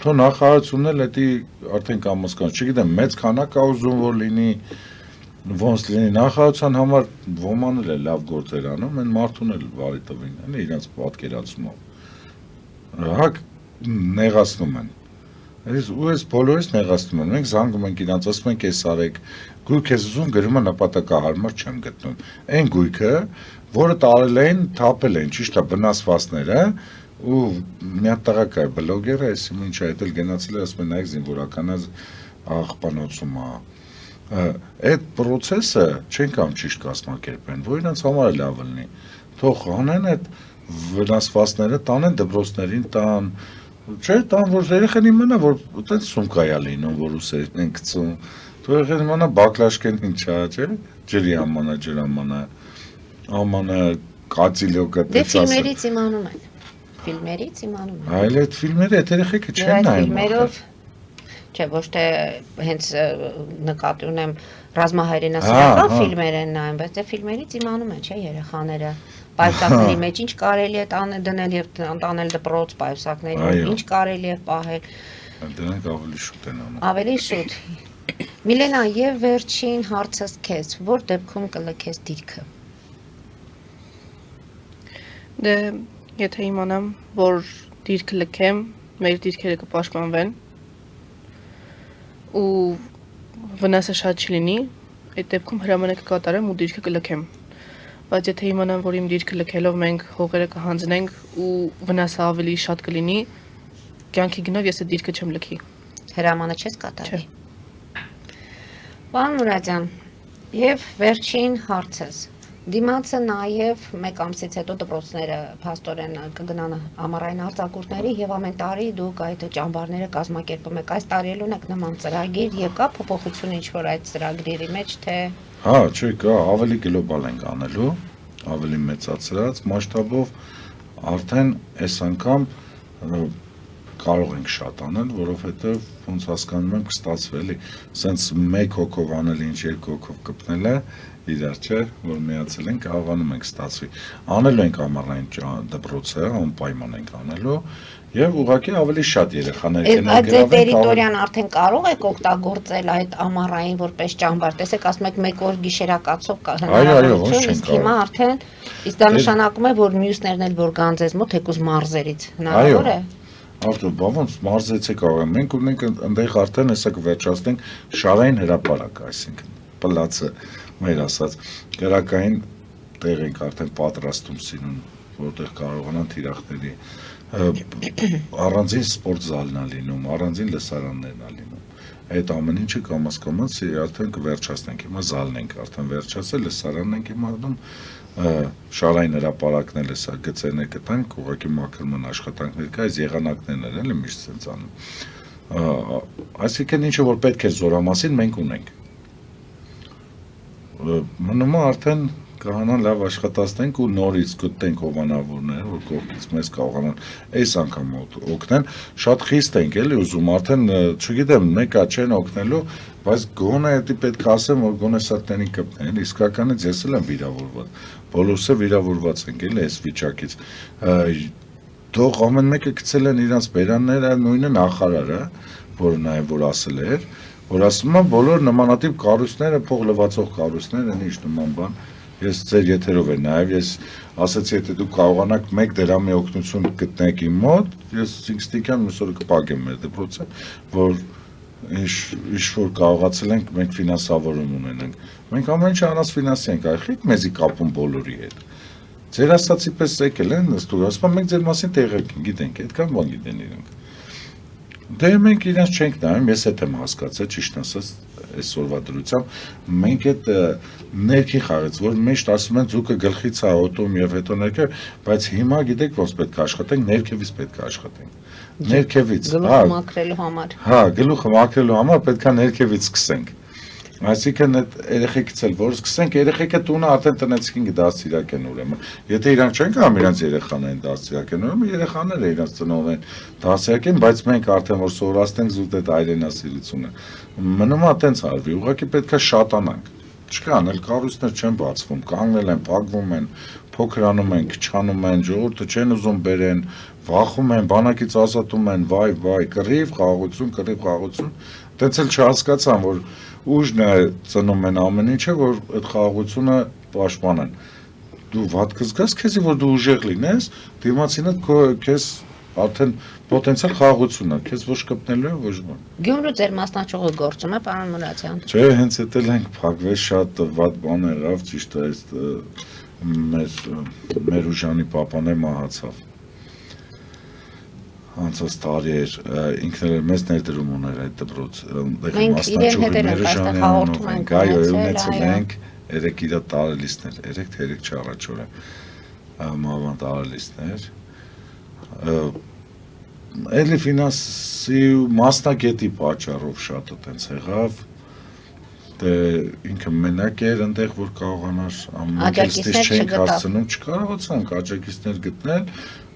Թո նախարարությունն էլ դա արդեն կամասկանց, չգիտեմ, մեծ քանակ է ուզում որ լինի, ոնց լինի նախարարության համար ոման էլ է լավ գործեր անում, այն մարդուն էլ բարի տվին, էլի իրանց պատկերացումով։ Հակ նեղացնում են։ Ես բոլորից նեղացնում եմ, մենք զանգում ենք իրանց, ասում ենք էս արեք, գույք ես ուզում գրում է նպատակահարմար չեմ գտնում։ Այն գույքը, որը տարել էին, թափել էին, ճիշտ է, վնասվածները, ու մի հատ տղա կա բլոգերը, այսինքն ինչ է, դա էլ գնացել է, ասում են նայեք զինվորականը աղբանոցում է։ Այդ process-ը չեն կամ ճիշտ կազմակերպեն, որ իրանց համար է լավ լինի։ Թող անեն այդ վնասվածները, տանեն դպրոցներին, տան Չէ, տան որ երեխան իմանա, որ այտենց սումկա է լինում, որ ուսերն են գցում։ Դու երեխան իմանա բակլաշկեն ինչա, չէ՞։ Ջրի ամանա, ամանը կացիլոկը Դե ֆիլմերից իմանում են։ Ֆիլմերից իմանում են։ Այլ այդ ֆիլմերը այդ երեխեքը չեն նայում։ Ֆիլմերով չէ, ոչ թե հենց նկատի ունեմ ռազմահայրենասիրական ֆիլմեր են նայում, բայց դե ֆիլմերից իմանում են, չէ, երեխաները։ Պայուսակների մեջ ինչ կարելի է դնել եւ տանել դպրոց պայուսակների, ինչ կարելի է պահել։ Դրանք ավելի շուտ են անում։ Ավելի շուտ։ Միլենա, եւ վերջին հարցս քեզ, որ դեպքում կլքես դիրքը։ Դե եթե իմանամ, որ դիրքը լքեմ, մեր դիրքերը կպաշտպանվեն ու վնասը շատ չլինի, այդ դեպքում հրամանը կկատարեմ ու դիրքը կլքեմ։ Բայց եթե իմանամ, որ իմ դիրքը լքելով մենք հողերը կհանձնենք ու վնասը ավելի շատ կլինի, կյանքի գնով ես այդ դիրքը չեմ լքի։ Հրամանը չես կատարի։ Պարոն Մուրադյան, եւ վերջին հարցս։ Դիմացը նաև մեկ ամսից հետո դպրոցները փաստորեն կգնան ամառային արձակուրդների եւ ամեն տարի դուք այդ ճամբարները կազմակերպում եք։ Այս տարի էլ ունեք նման ծրագիր եւ կա փոփոխություն ինչ-որ այդ ծրագրերի մեջ, թե Հա, չէ, կա, ավելի գլոբալ ենք անելու, ավելի մեծացրած մասշտաբով, արդեն այս անգամ կարող ենք շատ անել, որովհետև ոնց հասկանում եմ կստացվի, էլի, սենց մեկ հոգով անել, ինչ երկու հոգով կպնել է, իրար չէ, որ միացել ենք, կարողանում ենք ստացվի։ Անելու ենք ամառային դպրոցը, անպայման ենք անելու, եւ ուղղակի ավելի շատ երեխաներ այդ տերիտորիան արդեն կարող եք օգտագործել այդ ամառային որպես ճամբար։ Տեսեք, ասում եք մեկ օր գիշերակացով կա հնարավորություն, իսկ հիմա արդեն իսկ դա նշանակում է, որ մյուսներն էլ որ գան ձեզ մոտ թեկուզ մարզերից հնարավոր է։ Արդյոք բա ոնց մարզեցի կարող եմ, մենք ունենք այնտեղ արդեն հեսա կվերջացնենք շարային հրապարակ, այսինքն պլացը մեր ասած գրակային տեղ ենք արդեն պատրաստում սիրուն, որտեղ կարողանան թիրախների առանձին սպորտ զալն է լինում, առանձին լսարաններն է լինում։ Այդ ամեն ինչը կամաց արդեն կվերջացնենք, հիմա զալն ենք արդեն վերջացել, լսարանն ենք հիմա անում, շարային հրապարակն էլ հեսա գծերներ կտանք, ուղղակի մաքրման աշխատանքներ կա, այս եղանակներն էլ էլի միշտ սենց անում։ Այսինքն ինչը որ պետք է զորամասին մենք ունենք։ Մնում է արդեն կհանան լավ աշխատացնենք ու նորից գտնենք հովանավորներ, որ կողքից մեզ կարողանան այս անգամ օգնեն, շատ խիստ ենք էլի ուզում, արդեն չգիտեմ, մեկա չեն օգնելու, բայց գոնե դա պետք է ասեմ, որ գոնե սրտենի կպնեն, իսկականից ես էլ եմ վիրավորված, բոլորս է վիրավորված ենք էլի այս վիճակից, դող ամեն մեկը գցել են իրանց բերանները, նույնը նախարարը, որը նաև որ ասել էր, որ ասում եմ բոլոր նմանատիպ կառույցները, փող լվացող կառույցները, ինչ նման բան Ես ձեր եթերով եմ նաև, ես ասացի, եթե դուք կարողանաք 1 դրամի օգնություն գտնեք իմ մոտ, ես ինստինկտիվորեն մյուս օրը կպագեմ մեր դպրոցը, որ ինչ որ կարողացել ենք մենք ֆինանսավորում ունենանք։ Մենք ամեն ինչ առանց ֆինանսի ենք այխիկ մեզի կապում բոլորի հետ։ Ձեր ասացի պես եկել են նստուր, ասում եմ մենք ձեր մասին տեղեկ գիտենք, այդքան բան գիտեն իրենք։ Դե մենք իրենց չենք նայում, ես հետ եմ հասկացել, ճիշտ ասած, այսօրվա դրությամբ, մենք այդ ներքի խաղից, որ միշտ ասում են ձուկը գլխից է օտում եւ հետո ներքև, բայց հիմա գիտեք ոնց պետք է աշխատենք, ներքևից պետք է աշխատենք։ Ներքևից, գլուխը մաքրելու համար։ Հա, գլուխը մաքրելու համար պետք է ներքևից սկսենք։ Այսինքն այդ երեխեքից էլ որ սկսենք, երեխեքը տունը արդեն տնեցին դաստիարակ են ուրեմն։ Եթե իրանք չեն կամ իրանք երեխաներին դաստիարակ են, ուրեմն երեխաները իրանք ծնողներին դաստիարակ են, բայց մենք արդեն որ սովորացնենք զուտ այդ այրենասիրությունը։ Մնում է այտենց արվի, ուղղակի պետք է շատանանք։ Չկան, էլ կառույցներ չեն բացվում, կանգնել են, փակվում են, փոքրանում են, քչանում են, ժողովուրդը չեն ուզում բերեն, վախում են, բանակից ազատում են, վայ, կռիվ, խաղաղություն, այդպես էլ չհասկացան, որ ուժն է ծնում են ամեն ինչը, որ այդ խաղաղությունը պաշտպանեն։ Դու վատ կզգաս քեզի, որ դու ուժեղ լինես, դիմացինը քեզ արդեն պոտենցիալ խաղաղություն է, քեզ ոչ կպնելու է, ոչ բան։ Գյումրու ձեր մասնաճյուղը գործում է, պարոն Մուրադյան։ Չէ, հենց էդ էլ ենք փակվել, շատ վատ բան եղավ, ճիշտ է, մեր ուժանի պապան է մահացավ։ Անցած տարի էր, ինքն էլ մեծ ներդրում ուներ այդ դպրոց, այնտեղ մասնաճյուղի մեր ուժանի անունով ենք, այո, ունեցել ենք, 3 իր տարելիստներ, 3 թե 3 չառաջորը մահվան տարելիստներ, էլի ֆինանսի մասնագետի պատճառով շատ այդպես եղավ, դե ինքը մենակ էր այնտեղ, որ կարողանար ամենքստից չենք հասցնում, չկարողացանք աջակիցներ գտնել,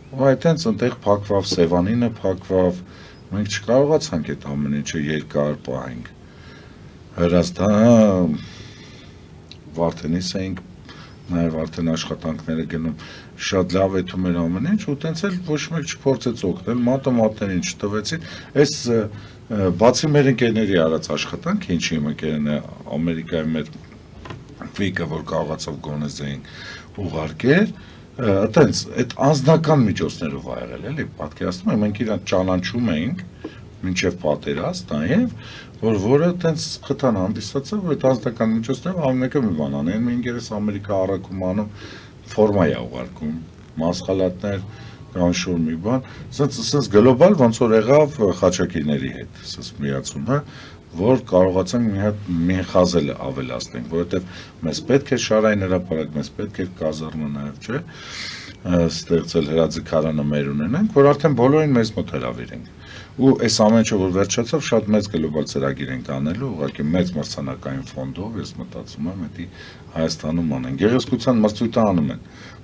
ու այդտենց այնտեղ փակվավ Սևանինը, փակվավ, մենք չկարողացանք այդ ամեն ինչը երկար պահենք։ Հրազդանը Վարդենիս էինք, նաև արդեն աշխատանքները գնում, շատ լավ էթում էր ամեն ինչ, ու տենց էլ ոչ մեկ չփորձեց օգնել, մատը-մատներին չտվեցին, այս բացի մեր ընկերների արած աշխատանք, ինչի իմ ընկերն է Ամերիկայում մեր վիկը, որ կարողացավ գոնե զեին ուղարկել, այտենց այդ անձնական միջոցներով ա եղել, էլի, պատկերացնում եմ, մենք իրան ճանաչում էինք, մինչև պատերազմ, նաև որը տենց խթան հանդիսացավ, այդ ազդական միջոցներով ամենը մի բան անի, մի ինգերես Ամերիկա առաքում անում, ֆորմա է ուղարկում, մասխալատներ, կանշուր մի բան, սենց գլոբալ ոնց որ եղավ խաչակիրների հետ, սենց միացումը, որ կարողացանք մի խազել ավելացնենք, որովհետև մեզ պետք է շարային հրապարակ, մեզ պետք է կազառմը նաև, չէ, ստեղծել հրաձգարանը մեր ունենանք, որ արդեն բոլորին մեզ մոտ հրավիրենք։ Ու այս ամեն ինչը որ վերջացավ, շատ մեծ գլոբալ ծրագիր ենք անելու, ուղղակի մեծ մրցանակային ֆոնդով, ես մտածում եմ, դա Հայաստանում անեն։ Գեղեցկության մրցույթը անում են,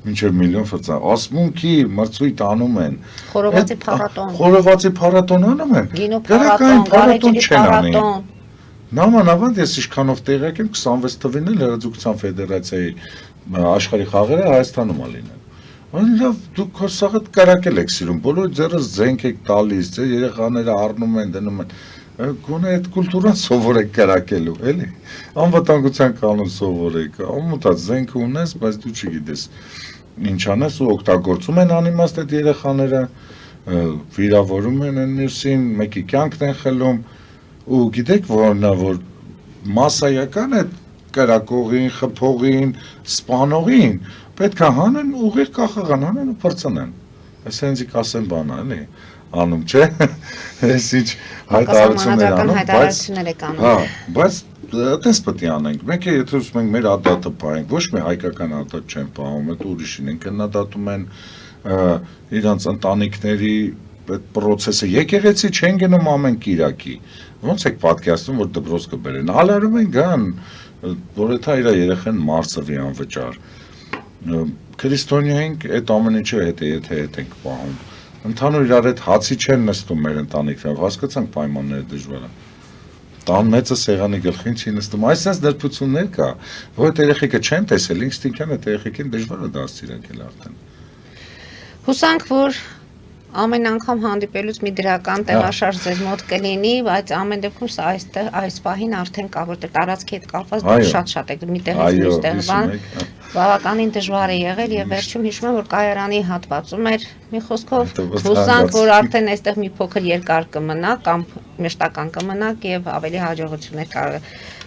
մինչև միլիոն ֆրանկ, ասմունքի մրցույթ անում են։ Խորովածի փառատոն։ Խորովածի փառատոն անում են։ Գինու Գրական փառատոն, չեն անի։ փառատոն։ Նամանավանդ ես ինչքանով տեղյակ եմ 26 թվին էլ Հրաձգության ֆեդերացիայի աշխարհի խաղերը Հայաստանում ա լինել։ Լավ, դուք հոսաղդ կարակել եք սիրում, բոլոր ձեռս զենք եք տալիս, ձեր երեխաները առնում են, դնում են, գոնե այդ կուլտուրան սովորեք կարակելու, էլի, անվտանգության կանոն սովորեք, ամուտած զենքը ունես, բայց դու չգիտես ինչ անես ու օգտագործում են անիմաստ այդ երեխաները, վիրավորում են են մյուսին, մեկի կյանքն են խլում, ու գիտեք որ մասսայական այդ կրակողին, խփողին, սպանողին պետք է հանեն ուղիղ կախաղան հանեն ու փրցնեն։ Այս հենց ասեմ բանը, էլի, անում չէ։ Այս ինչ հայտարարություններ անում, բայց այդպես պետք է անենք։ Մենք եթե ուզում ենք մեր ադատը պահենք, ոչ մի հայկական ադատ չեն պահում, այդ ուրիշին են քննադատում են իրանց ընտանիքների այդ process-ը եկեղեցի չեն գնում ամեն կիրակի։ Ոնց եք պատկերացնում որ դպրոց կբերեն։ Ալարում են գան, որ դա իր երեխան մարսվի անվճար։ Քրիստոնյայինք այդ ամեն ինչը եթե ենք պահում։ Ընդհանուր իրար հետ հացի չեն նստում մեր ընտանիքները, հասկացանք պայմանները դժվար են։ Տան մեծը սեղանի գլխին չի նստում, այսպես դրբություններ կա, որ այդ երեխեքը չեն տեսել, ինստինկտիվն այդ երեխեքին դժվար է դաստիարակել արդեն։ Հուսանք, որ ամեն անգամ հանդիպելուց մի դրական տեղաշարժ ձեզ մոտ կլինի, բայց ամեն դեպքում սա այս պահին արդեն կա, որտեղ տարածքի հետ կապված դուք շատ եք մի տեղից մյուս տեղ բան, բավականին դժվար է եղել եւ վերջում հիշում եմ որ կայարանի հատվածում էր մի խոսքով հուսանք որ արդեն այստեղ մի փոքր երկար կմնա կամ մշտական կմնաք եւ ավելի հաջողություններ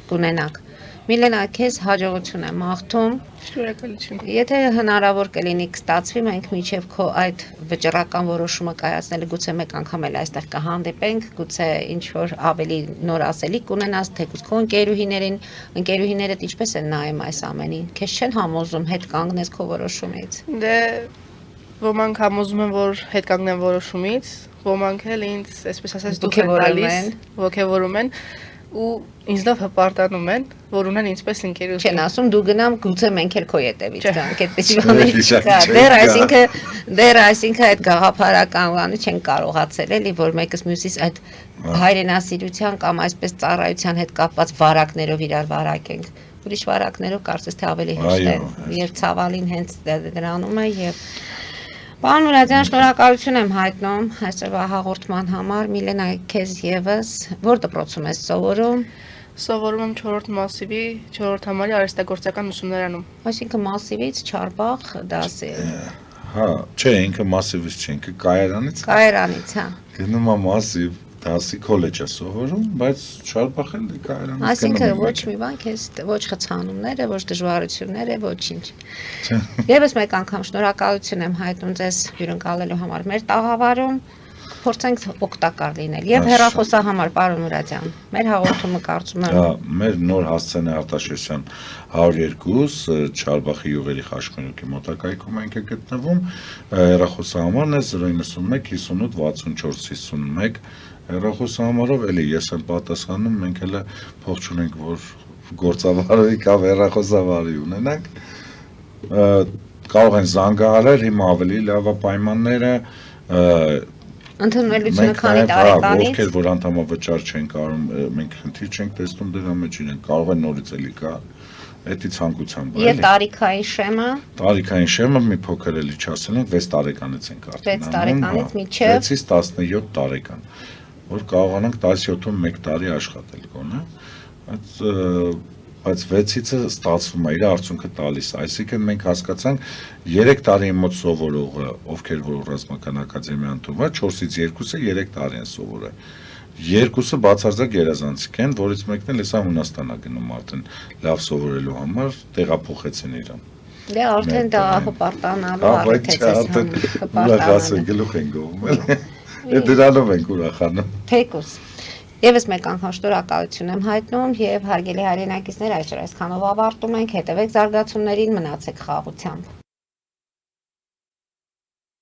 կունենաք։ Միլենա, քեզ հաջողություն եմ մաղթում։ Շնորհակալություն։ Եթե հնարավոր կլինի կստացվի, մենք մինչև քո այդ վճռական որոշումը կայացնելը գուցե մեկ անգամ էլ այստեղ կհանդիպենք, գուցե ինչ որ ավելի նոր ասելիք կունենաս, թեկուզ քո ընկերուհիներդ ինչպես են նայում այս ամենին։ Քեզ չեն համոզում հետ կանգնես քո որոշումից։ Դե ոմանք համոզում են որ հետ կանգնեն որոշումից, ոմանք էլ ինձ, այսպես ասած, դուք են տալիս, ոգևորում են ու ինձ լավ հպարտանում են, որ ունեն ինձպես ընկերություն։ Չեն ասում դու գնամ գուցե մենք էլ քո ետևից գանք, այդպեսի բաներ չկա։ Դեռ այսինքն այդ գաղափարական բանը չեն կարողացել էլի, որ մեկս մյուսից այդ հայրենասիրության կամ այսպես ծառայության հետ կապված վարակներով իրար վարակենք։ Ուրիշ վարակներով կարծես թե ավելի հեշտ է, եւ ցավալին հենց դրանում է եւ Պարոն Մուրադյան, շնորհակալություն եմ հայտնում այսօրվա հաղորդման համար։ Միլենա, քեզ եւս որ դպրոցում ես սովորում։ Սովորում եմ 4-րդ մասիվի 4-րդ համարի արհեստագործական ուսումնարանում։ Այսինքն մասիվից Չարբախ դասի։ Հա, չէ, ինքը մասիվից չէ, ինքը կայարանից։ Կայարանից, հա։ Գնում է մասիվ դասի քոլեջ է սովորում, բայց Չարբախ էլ կայարանից գնում։ Այսինքն ոչ մի բան քեզ ոչ խցանումները, ոչ դժվարությունները, ոչինչ։ Եվս մեկ անգամ շնորհակալություն եմ հայտնում ձեզ հյուրընկալելու համար մեր տաղավարում։ Փորձենք օգտակար լինել եւ հեռախոսահամար պարոն Մուրադյան։ Մեր հաղորդումը կարծում եմ մեր նոր հասցեն է Արտաշեսյան 102 Չարբախի յուղերի խաչմերուկի մոտակայքում ենք գտնվում։ Հեռախոսահամարն է 091 58 64 51 հեռախոսահամարով էլի ես եմ պատասխանում, մենք էլ փող չունենք որ գործավարի կամ հեռախոսավարի ունենանք։ Կարող են զանգահարել հիմա ավելի լավ պայմանները Ընդունելությունը քանի տարեկանից ովքեր որ անդամավճար չեն կարող մենք խնդիր չենք տեսնում դրա մեջ իրենք կարող են նորից էլի կա էդի ցանկությամբ եւ տարիքային շեմը մի փոքր էլի չասել ենք 6 տարեկանից ենք արդեն 6 տարեկանից մինչեւ 6-ից 17 տարեկան որ կարողանանք 17-ում 1 տարի աշխատել գոնե բայց 6-ից ստացվում է իր արդյունքը տալիս այսինքն մենք հասկացանք 3 տարի մոտ սովորողը ովքեր որ ռազմական ակադեմիա ընդունվում 4-ից 2-ը 3 տարի են սովորել Երկուսը բացարձակ երազանցիկ են, որից մեկն էլ հեսա Հունաստան է գնում արդեն լավ սովորելու համար, տեղափոխեցին իրան։ Դե արդեն դա հպարտանալու Բայց արդեն ուրախ գլուխ են գովում, էլի։ Դրանով ենք ուրախանում։ Թեկուս։ Եվս մեկ անգամ շնորհակալություն եմ հայտնում եւ հարգելի հայրենակիցներ այսօր այսքանով ավարտում ենք, հետեւեք զարգացումներին, մնացեք խաղաղությամբ։